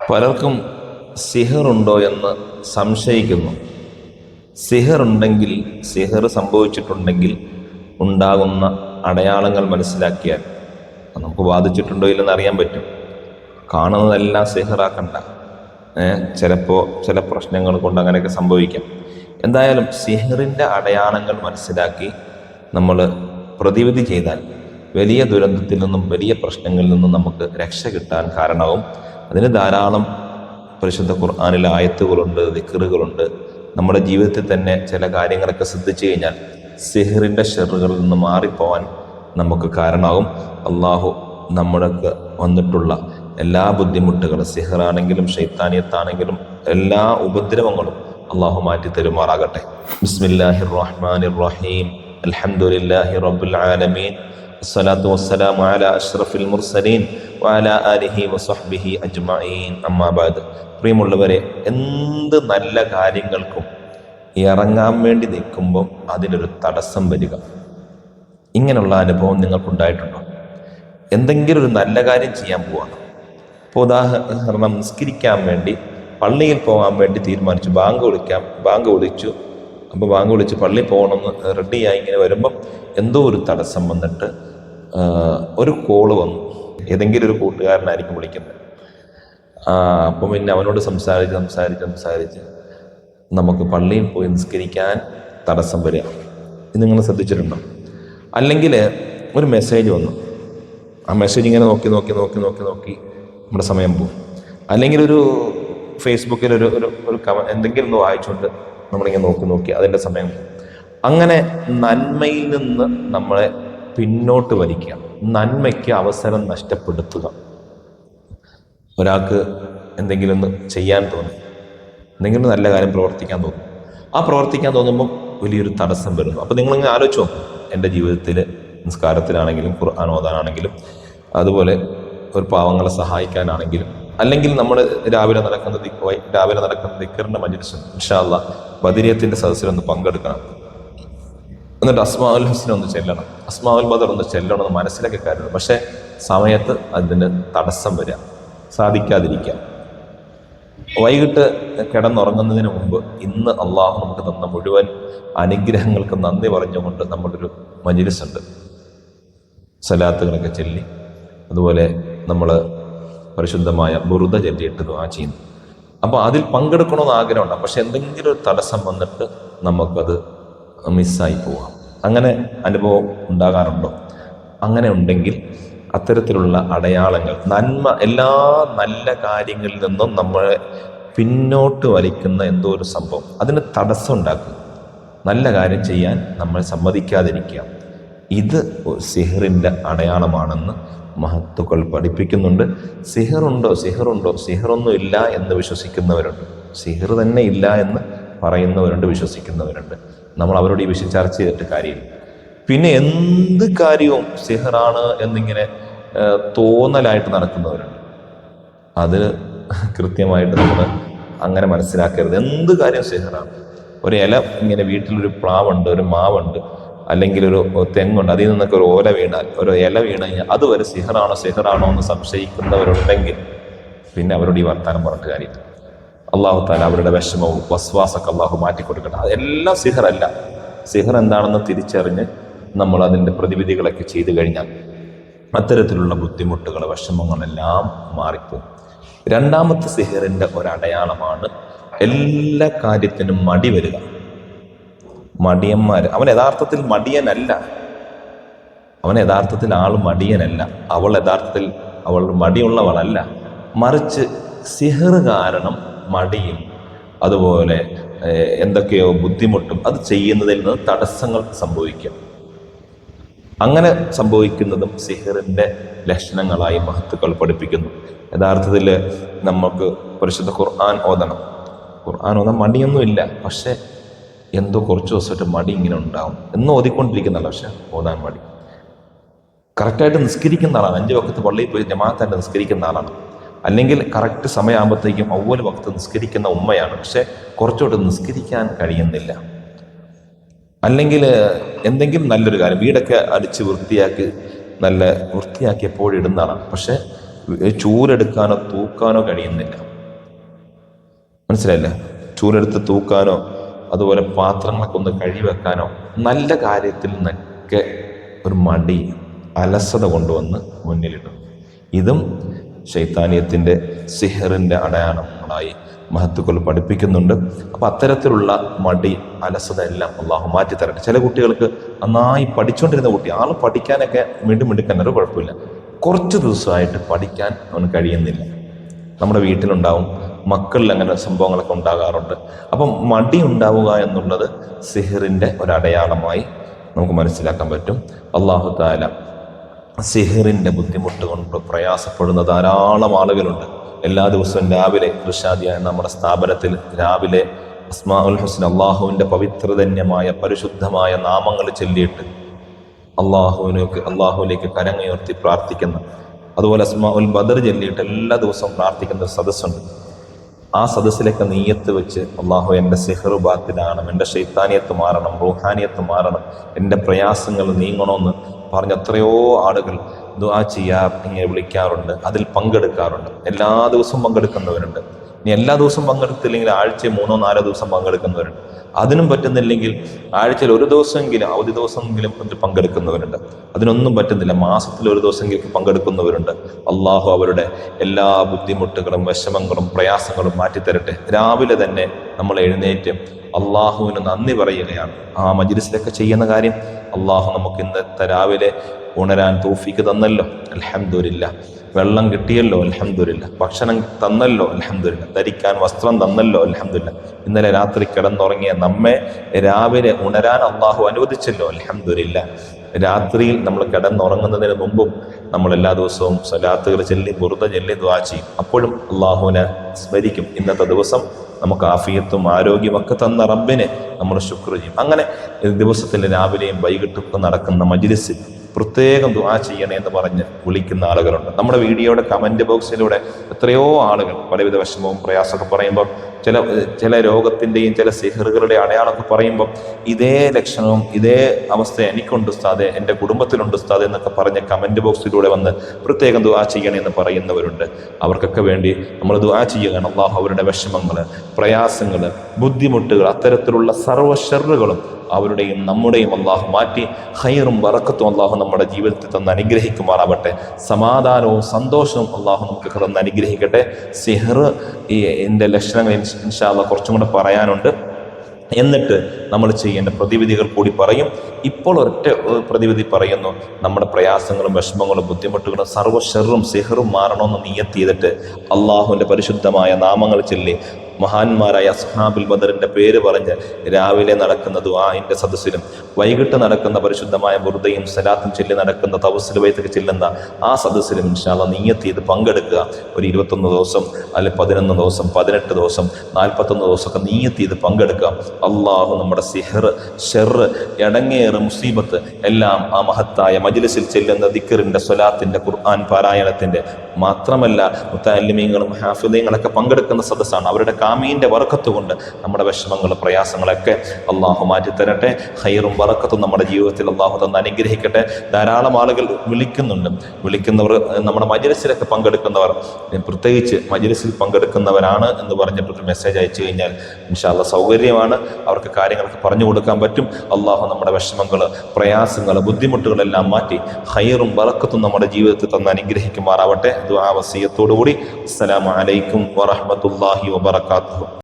പലർക്കും സിഹറുണ്ടോ എന്ന് സംശയിക്കുന്നു. സിഹറുണ്ടെങ്കിൽ, സിഹർ സംഭവിച്ചിട്ടുണ്ടെങ്കിൽ ഉണ്ടാകുന്ന അടയാളങ്ങൾ മനസ്സിലാക്കിയാൽ നമുക്ക് ബാധിച്ചിട്ടുണ്ടോ ഇല്ലെന്ന് അറിയാൻ പറ്റും. കാണുന്നതെല്ലാം സിഹറാക്കണ്ട. ചിലപ്പോൾ ചില പ്രശ്നങ്ങൾ കൊണ്ട് അങ്ങനെയൊക്കെ സംഭവിക്കാം. എന്തായാലും സിഹറിൻ്റെ അടയാളങ്ങൾ മനസ്സിലാക്കി നമ്മൾ പ്രതിവിധി ചെയ്താൽ വലിയ ദുരന്തത്തിൽ നിന്നും വലിയ പ്രശ്നങ്ങളിൽ നിന്നും നമുക്ക് രക്ഷ കിട്ടാൻ കാരണവും. അതിന് ധാരാളം പരിശുദ്ധ ഖുർആനിലെ ആയത്തുകളുണ്ട്, ദിക്റുകളുണ്ട്. നമ്മുടെ ജീവിതത്തിൽ തന്നെ ചില കാര്യങ്ങളൊക്കെ ശ്രദ്ധിച്ചു കഴിഞ്ഞാൽ സിഹറിൻ്റെ ഷെറുകളിൽ നിന്ന് മാറിപ്പോവാൻ നമുക്ക് കാരണമാകും. അള്ളാഹു നമ്മുടെക്ക് വന്നിട്ടുള്ള എല്ലാ ബുദ്ധിമുട്ടുകളും, സിഹറാണെങ്കിലും ശൈത്താനിയത്താണെങ്കിലും എല്ലാ ഉപദ്രവങ്ങളും അള്ളാഹു മാറ്റി തരുമാറാകട്ടെ. ബിസ്മില്ലാഹിർ റഹ്മാനിർ റഹീം. അൽഹംദുലില്ലാഹി റബ്ബിൽ ആലമീൻ. അസ്സലാത്തു വസ്സലാമു അലാ അഷ്റഫിൽ മുർസലീൻ വഅലാ ആലിഹി വസഹ്ബിഹി അജ്മഈൻ. അമ്മാ ബഅദ്. പ്രിയമുള്ളവരെ, എന്ത് നല്ല കാര്യങ്ങൾക്കും ഇറങ്ങാൻ വേണ്ടി നിൽക്കുമ്പോൾ അതിനൊരു തടസ്സം വരിക. ഇങ്ങനെയുള്ള അനുഭവം നിങ്ങൾക്കുണ്ടായിട്ടുണ്ടോ? എന്തെങ്കിലും ഒരു നല്ല കാര്യം ചെയ്യാൻ പോവാണ്. ഇപ്പോൾ ഉദാഹരണം, നിസ്കരിക്കാൻ വേണ്ടി പള്ളിയിൽ പോകാൻ വേണ്ടി തീരുമാനിച്ചു. ബാങ്ക് വിളിച്ചു. അപ്പോൾ ബാങ്ക് വിളിച്ച് പള്ളിയിൽ പോകണമെന്ന് റെഡിയായി ഇങ്ങനെ വരുമ്പം എന്തോ ഒരു തടസ്സം വന്നിട്ട് ഒരു കോള് വന്നു. ഏതെങ്കിലും ഒരു കൂട്ടുകാരനായിരിക്കും വിളിക്കുന്നത്. അപ്പം പിന്നെ അവനോട് സംസാരിച്ച് നമുക്ക് പള്ളിയിൽ പോയി നിസ്കരിക്കാൻ തടസ്സം വരിക. ഇത് നിങ്ങൾ ശ്രദ്ധിച്ചിട്ടുണ്ടോ? അല്ലെങ്കിൽ ഒരു മെസ്സേജ് വന്നു. ആ മെസ്സേജ് ഇങ്ങനെ നോക്കി നമ്മുടെ സമയം പോകും. അല്ലെങ്കിൽ ഒരു ഫേസ്ബുക്കിൽ ഒരു എന്തെങ്കിലും ഒന്ന് വായിച്ചുകൊണ്ട് നമ്മളിങ്ങനെ നോക്കി അതിൻ്റെ സമയം പോകും. അങ്ങനെ നന്മയിൽ നിന്ന് നമ്മളെ പിന്നോട്ട് വലിക്കുക, നന്മയ്ക്ക് അവസരം നഷ്ടപ്പെടുത്തുക. ഒരാൾക്ക് എന്തെങ്കിലും ഒന്ന് ചെയ്യാൻ തോന്നും, എന്തെങ്കിലും നല്ല കാര്യം പ്രവർത്തിക്കാൻ തോന്നും. ആ പ്രവർത്തിക്കാൻ തോന്നുമ്പോൾ വലിയൊരു തടസ്സം വരുന്നു. അപ്പോൾ നിങ്ങളിങ്ങനെ ആലോചിച്ച് നോക്കും. എൻ്റെ ജീവിതത്തിൽ നിസ്കാരത്തിലാണെങ്കിലും ഖുർആൻ ഓതാനാണെങ്കിലും അതുപോലെ ഒരു പാവങ്ങളെ സഹായിക്കാനാണെങ്കിലും, അല്ലെങ്കിൽ നമ്മൾ രാവിലെ നടക്കുന്ന ദിക്റിൻ്റെ മജ്‌ലിസ്, ഇൻഷാ അല്ലാഹ് ബദരിയത്തിൻ്റെ സദസ്സിലൊന്ന് പങ്കെടുക്കണം. എന്നിട്ട് അസ്മാഉൽ ഹുസ്ന ഒന്ന് ചെല്ലണം, അസ്മാഉൽ ബദർ ഒന്ന് ചെല്ലണം എന്ന് മനസ്സിലൊക്കെ കരുതും. പക്ഷേ സമയത്ത് അതിന് തടസ്സം വരിക, സാധിക്കാതിരിക്കുക. വൈകിട്ട് കിടന്നുറങ്ങുന്നതിന് മുമ്പ് ഇന്ന് അള്ളാഹു നമുക്ക് തന്ന മുഴുവൻ അനുഗ്രഹങ്ങൾക്ക് നന്ദി പറഞ്ഞുകൊണ്ട് നമ്മളൊരു മജ്‌ലിസ് ഉണ്ട്. സലാത്തുകളൊക്കെ ചൊല്ലി, അതുപോലെ നമ്മൾ പരിശുദ്ധമായ ബുറുദ ചൊല്ലിയിട്ട് ദുആ ചെയ്യുന്നു. അപ്പോൾ അതിൽ പങ്കെടുക്കണമെന്ന് ആഗ്രഹമുണ്ട്. പക്ഷെ എന്തെങ്കിലും ഒരു തടസ്സം വന്നിട്ട് നമുക്കത് മിസ്സായി പോവാം. അങ്ങനെ അനുഭവം ഉണ്ടാകാറുണ്ടോ? അങ്ങനെ ഉണ്ടെങ്കിൽ അത്തരത്തിലുള്ള അടയാളങ്ങൾ, എല്ലാ നല്ല കാര്യങ്ങളിൽ നിന്നും നമ്മളെ പിന്നോട്ട് വലിക്കുന്ന എന്തോ ഒരു സംഭവം, അതിന് തടസ്സം ഉണ്ടാക്കുക, നല്ല കാര്യം ചെയ്യാൻ നമ്മൾ സമ്മതിക്കാതിരിക്കുക, ഇത് സിഹറിൻ്റെ അടയാളമാണെന്ന് മഹത്തുക്കൾ പഠിപ്പിക്കുന്നുണ്ട്. സിഹറുണ്ടോ? സിഹറൊന്നും ഇല്ല എന്ന് വിശ്വസിക്കുന്നവരുണ്ട്, സിഹർ തന്നെ ഇല്ല എന്ന് പറയുന്നവരുണ്ട്, വിശ്വസിക്കുന്നവരുണ്ട്. നമ്മൾ അവരോട് ഈ വിഷയം ചർച്ച ചെയ്തിട്ട് കാര്യമില്ല. പിന്നെ എന്ത് കാര്യവും സിഹറാണ് എന്നിങ്ങനെ തോന്നലായിട്ട് നടക്കുന്നവരുണ്ട്. അത് കൃത്യമായിട്ട് നമ്മൾ അങ്ങനെ മനസ്സിലാക്കരുത്. എന്ത് കാര്യം സിഹറാണ്. ഒരു ഇല, ഇങ്ങനെ വീട്ടിലൊരു പ്ലാവുണ്ട്, ഒരു മാവുണ്ട്, അല്ലെങ്കിൽ ഒരു തെങ്ങുണ്ട്, അതിൽ നിന്നൊക്കെ ഒരു ഓല വീണാൽ, ഒരു ഇല വീണ് കഴിഞ്ഞാൽ അതുവരെ സിഹറാണോ എന്ന് സംശയിക്കുന്നവരുണ്ടെങ്കിൽ പിന്നെ അവരോട് ഈ വർത്താനം പറഞ്ഞിട്ട് കാര്യമില്ല. അള്ളാഹു താല അവരുടെ വിഷമവും വസ്വാസൊക്കെ അള്ളാഹു മാറ്റിക്കൊടുക്കട്ടെ. അതെല്ലാം സിഹറല്ല. സിഹർ എന്താണെന്ന് തിരിച്ചറിഞ്ഞ് നമ്മൾ അതിൻ്റെ പ്രതിവിധികളൊക്കെ ചെയ്തു കഴിഞ്ഞാൽ അത്തരത്തിലുള്ള ബുദ്ധിമുട്ടുകൾ, വിഷമങ്ങളെല്ലാം മാറിപ്പോകും. രണ്ടാമത്തെ സിഹറിൻ്റെ ഒരടയാളമാണ് എല്ലാ കാര്യത്തിനും മടി വരിക. മടിയന്മാർ, അവൻ യഥാർത്ഥത്തിൽ മടിയനല്ല, അവൾ യഥാർത്ഥത്തിൽ മടിയുള്ളവളല്ല. മറിച്ച് സിഹർ കാരണം മടിയും അതുപോലെ എന്തൊക്കെയോ ബുദ്ധിമുട്ടും അത് ചെയ്യുന്നതിൽ നിന്ന് തടസ്സങ്ങൾ സംഭവിക്കും. അങ്ങനെ സംഭവിക്കുന്നതും സിഹറിൻ്റെ ലക്ഷണങ്ങളായി മഹത്തുക്കൾ പഠിപ്പിക്കുന്നു. യഥാർത്ഥത്തിൽ നമുക്ക് പരിശുദ്ധ ഖുർആൻ ഓതാൻ മടിയൊന്നുമില്ല. പക്ഷെ എന്തോ കുറച്ച് ദിവസമായിട്ട് മടി ഇങ്ങനെ ഉണ്ടാവും. എന്നും ഓതിക്കൊണ്ടിരിക്കുന്നതല്ല, പക്ഷെ ഓതാൻ മടി. കറക്റ്റായിട്ട് നിസ്കരിക്കുന്ന ആളാണ്, 5 വഖത്ത് പള്ളിയിൽ പോയി ജമാഅത്തായിട്ട് നിസ്കരിക്കുന്ന ആളാണ്, അല്ലെങ്കിൽ കറക്റ്റ് സമയമാകുമ്പോഴത്തേക്കും അവ്വൽ വഖത്ത് നിസ്കരിക്കുന്ന ഉമ്മയാണ്. പക്ഷെ കുറച്ചുകൂടെ നിസ്കരിക്കാൻ കഴിയുന്നില്ല. അല്ലെങ്കിൽ എന്തെങ്കിലും നല്ലൊരു കാര്യം, വീടൊക്കെ അടിച്ച് വൃത്തിയാക്കി എപ്പോഴും ഇടുന്ന ആളാണ്. പക്ഷെ ചൂലെടുക്കാനോ തൂക്കാനോ കഴിയുന്നില്ല. മനസ്സിലായില്ലേ? ചൂലെടുത്ത് തൂക്കാനോ അതുപോലെ പാത്രങ്ങളൊക്കെ ഒന്ന് കഴുകിവെക്കാനോ നല്ല കാര്യത്തിൽ നിന്നൊക്കെ ഒരു മടി, അലസത കൊണ്ടുവന്ന് മുന്നിലിടും. ഇതും ശൈത്താനിയത്തിൻ്റെ സിഹറിൻ്റെ അടയാളങ്ങളായി മഹത്തുക്കൾ പഠിപ്പിക്കുന്നുണ്ട്. അപ്പം അത്തരത്തിലുള്ള മടി, അലസത എല്ലാം അള്ളാഹു മാറ്റി തരട്ടെ. ചില കുട്ടികൾക്ക് നന്നായി പഠിച്ചുകൊണ്ടിരുന്ന കുട്ടി, ആൾ പഠിക്കാനൊക്കെ വീണ്ടും ഒരു കുഴപ്പമില്ല, കുറച്ച് ദിവസമായിട്ട് പഠിക്കാൻ അവന് കഴിയുന്നില്ല. നമ്മുടെ വീട്ടിലുണ്ടാവും, മക്കളിൽ അങ്ങനെ സംഭവങ്ങളൊക്കെ ഉണ്ടാകാറുണ്ട്. അപ്പം മടി ഉണ്ടാവുക എന്നുള്ളത് സിഹറിൻ്റെ ഒരടയാളമായി നമുക്ക് മനസ്സിലാക്കാൻ പറ്റും. അള്ളാഹു തആല സിഹറിൻ്റെ ബുദ്ധിമുട്ട് കൊണ്ട് പ്രയാസപ്പെടുന്ന ധാരാളം ആളുകളുണ്ട്. എല്ലാ ദിവസവും രാവിലെ ഇർഷാദിയ എന്ന നമ്മുടെ സ്ഥാപനത്തിൽ രാവിലെ അസ്മാഉൽ ഹുസ്ന, അള്ളാഹുവിൻ്റെ പവിത്രധന്യമായ പരിശുദ്ധമായ നാമങ്ങൾ ചൊല്ലിയിട്ട് അള്ളാഹുവിലേക്ക് കരങ്ങളുയർത്തി പ്രാർത്ഥിക്കുന്ന, അതുപോലെ അസ്മാഉൽ ബദർ ചൊല്ലിയിട്ട് എല്ലാ ദിവസവും പ്രാർത്ഥിക്കുന്ന ഒരു സദസ്സുണ്ട്. ആ സദസ്സിലേക്ക് നീയത്ത് വെച്ച് അള്ളാഹു എൻ്റെ സിഹ്റ് ബാത്തിലാണ്, എൻ്റെ ശൈത്താനിയത്ത് മാറണം, റൂഹാനിയത്ത് മാറണം, എൻ്റെ പ്രയാസങ്ങൾ നീങ്ങണമെന്ന് പറഞ്ഞ എത്രയോ ആളുകൾ ദുആ ചെയ്യാർ ഇങ്ങനെ വിളിക്കാറുണ്ട്, അതിൽ പങ്കെടുക്കാറുണ്ട്. എല്ലാ ദിവസവും പങ്കെടുക്കുന്നവരുണ്ട്. ഇനി എല്ലാ ദിവസവും പങ്കെടുത്തില്ലെങ്കിൽ ആഴ്ചയിൽ 3-4 ദിവസം പങ്കെടുക്കുന്നവരുണ്ട്. അതിനും പറ്റുന്നില്ലെങ്കിൽ ആഴ്ചയിൽ ഒരു ദിവസമെങ്കിലും, അവധി ദിവസമെങ്കിലും പങ്കെടുക്കുന്നവരുണ്ട്. അതിനൊന്നും പറ്റുന്നില്ല, മാസത്തിൽ ഒരു ദിവസമെങ്കിലും പങ്കെടുക്കുന്നവരുണ്ട്. അള്ളാഹു അവരുടെ എല്ലാ ബുദ്ധിമുട്ടുകളും വിഷമങ്ങളും പ്രയാസങ്ങളും മാറ്റിത്തരട്ടെ. രാവിലെ തന്നെ നമ്മൾ എഴുന്നേറ്റ് അള്ളാഹുവിന് നന്ദി പറയുകയാണ്. ആ മജ്ലിസിലൊക്കെ ചെയ്യുന്ന കാര്യം, അള്ളാഹു നമുക്ക് ഇന്നത്തെ രാവിലെ ഉണരാൻ തൗഫീക്ക് തന്നല്ലോ, അൽഹംദുലില്ലാ. വെള്ളം കിട്ടിയല്ലോ, അൽഹംദുലില്ലാ. ഭക്ഷണം തന്നല്ലോ, അൽഹംദുലില്ലാ. ധരിക്കാൻ വസ്ത്രം തന്നല്ലോ, അൽഹംദുലില്ലാ. ഇന്നലെ രാത്രി കിടന്നുറങ്ങിയ നമ്മെ രാവിലെ ഉണരാൻ അള്ളാഹു അനുവദിച്ചല്ലോ, അൽഹംദുലില്ലാ. രാത്രിയിൽ നമ്മൾ കിടന്നുറങ്ങുന്നതിന് മുമ്പും നമ്മൾ എല്ലാ ദിവസവും സ്വലാത്തുകൾ ചൊല്ലി, ബുർദ ചൊല്ലി ദുആ ചെയ്യും. അപ്പോഴും അള്ളാഹുവിനെ സ്മരിക്കും. ഇന്നത്തെ ദിവസം നമുക്ക് ആഫിയത്തും ആരോഗ്യമൊക്കെ തന്ന റബ്ബിനെ നമ്മൾ ശുക്ർ ചെയ്യും. അങ്ങനെ ദിവസത്തിൽ രാവിലെയും വൈകിട്ടും നടക്കുന്ന മജ്ലിസിൽ പ്രത്യേകം ദുആ ചെയ്യണേ എന്ന് പറഞ്ഞ് വിളിക്കുന്ന ആളുകളുണ്ട്. നമ്മുടെ വീഡിയോയുടെ കമന്റ് ബോക്സിലൂടെ എത്രയോ ആളുകൾ പലവിധ വിഷമവും പ്രയാസമൊക്കെ പറയുമ്പോൾ, ചില രോഗത്തിൻ്റെയും ചില സിഹറുകളുടെ അടയാളമൊക്കെ പറയുമ്പോൾ, ഇതേ ലക്ഷണവും ഇതേ അവസ്ഥ എനിക്കുണ്ട് ഉസ്താദേ, എൻ്റെ കുടുംബത്തിലുണ്ട് ഉസ്താദേ എന്നൊക്കെ പറഞ്ഞ് കമന്റ് ബോക്സിലൂടെ വന്ന് പ്രത്യേകം ദുആ ചെയ്യണേ എന്ന് പറയുന്നവരുണ്ട്. അവർക്കൊക്കെ വേണ്ടി നമ്മൾ ദുആ ചെയ്യുകയാണ്. അള്ളാഹു അവരുടെ വിഷമങ്ങൾ, പ്രയാസങ്ങൾ, ബുദ്ധിമുട്ടുകൾ, അത്തരത്തിലുള്ള സർവ്വ ശർറുകളും അവരുടെയും നമ്മുടെയും അള്ളാഹു മാറ്റി ഖൈറും ബറക്കത്തും അള്ളാഹു നമ്മുടെ ജീവിതത്തിൽ തന്ന് അനുഗ്രഹിക്കുമാറാവട്ടെ. സമാധാനവും സന്തോഷവും അള്ളാഹു നമുക്ക് തന്ന് അനുഗ്രഹിക്കട്ടെ. സിഹർ എൻ്റെ ലക്ഷണങ്ങൾ ഇൻഷാ അല്ലാഹ് കുറച്ചും കൂടെ പറയാനുണ്ട്. എന്നിട്ട് നമ്മൾ ചെയ്യേണ്ട പ്രതിവിധികൾ കൂടി പറയും. ഇപ്പോൾ ഒരൊറ്റ പ്രതിവിധി പറയുന്നു. നമ്മുടെ പ്രയാസങ്ങളും വിഷമങ്ങളും ബുദ്ധിമുട്ടുകളും സർവ്വ ശർറും സിഹറും മാറണമെന്ന് നിയ്യത്ത് ചെയ്തിട്ട് അള്ളാഹുവിൻ്റെ പരിശുദ്ധമായ നാമങ്ങൾ ചൊല്ലി മഹാന്മാരായ അസ്ഹാബുൽ ബദറിൻ്റെ പേര് പറഞ്ഞ് രാവിലെ നടക്കുന്ന ദുആഇൻ്റെ സദസ്സിലും വൈകിട്ട് നടക്കുന്ന പരിശുദ്ധമായ ബുർദയും സലാത്തും ചൊല്ലി നടക്കുന്ന തവസ്സുൽ ബൈത്തൊക്കെ ചെല്ലുന്ന ആ സദസ്സിലും ഇൻഷാ അല്ലാഹ് നിയ്യത്ത് ചെയ്ത് പങ്കെടുക്കുക. ഒരു 21 ദിവസം അല്ലെങ്കിൽ 11 ദിവസം 18 ദിവസം 41 ദിവസമൊക്കെ നിയ്യത്ത് ചെയ്ത് പങ്കെടുക്കുക. അള്ളാഹു നമ്മുടെ സിഹർ, ഷെറ്, എടങ്ങേറ്, മുസീബത്ത് എല്ലാം ആ മഹത്തായ മജ്ലിസിൽ ചെല്ലുന്ന ദിക്റിൻ്റെ, സ്വലാത്തിൻ്റെ, ഖുർആൻ പാരായണത്തിൻ്റെ, മാത്രമല്ല മുത്തഅല്ലിമീങ്ങളും ഹാഫിളീങ്ങളൊക്കെ പങ്കെടുക്കുന്ന സദസ്സാണ്. അവരുടെ കാമീൻ്റെ ബറക്കത്ത് കൊണ്ട് നമ്മുടെ വിഷമങ്ങൾ, പ്രയാസങ്ങളൊക്കെ അള്ളാഹു മാറ്റിത്തരട്ടെ. ഖൈറും ബറക്കത്തും നമ്മുടെ ജീവിതത്തിൽ അള്ളാഹു തന്ന് അനുഗ്രഹിക്കട്ടെ. ധാരാളം ആളുകൾ വിളിക്കുന്നവർ നമ്മുടെ മജ്ലിസിലൊക്കെ പങ്കെടുക്കുന്നവർ, പ്രത്യേകിച്ച് മജ്ലിസിൽ പങ്കെടുക്കുന്നവരാണ് എന്ന് പറഞ്ഞിട്ടൊരു മെസ്സേജ് അയച്ചു കഴിഞ്ഞാൽ ഇൻഷാ അല്ലാഹ് സൗകര്യമാണ്, അവർക്ക് കാര്യങ്ങളൊക്കെ പറഞ്ഞു കൊടുക്കാൻ പറ്റും. അള്ളാഹു നമ്മുടെ വിഷമങ്ങൾ, പ്രയാസങ്ങൾ, ബുദ്ധിമുട്ടുകളെല്ലാം മാറ്റി ഖൈറും ബറക്കത്തും നമ്മുടെ ജീവിതത്തിൽ തന്ന് അനുഗ്രഹിക്കുമാറാവട്ടെ. ദുആ വസിയത്തോടുകൂടി അസ്സലാമു അലൈക്കും വറഹ്മത്തുള്ളാഹി വബറകാതുഹു.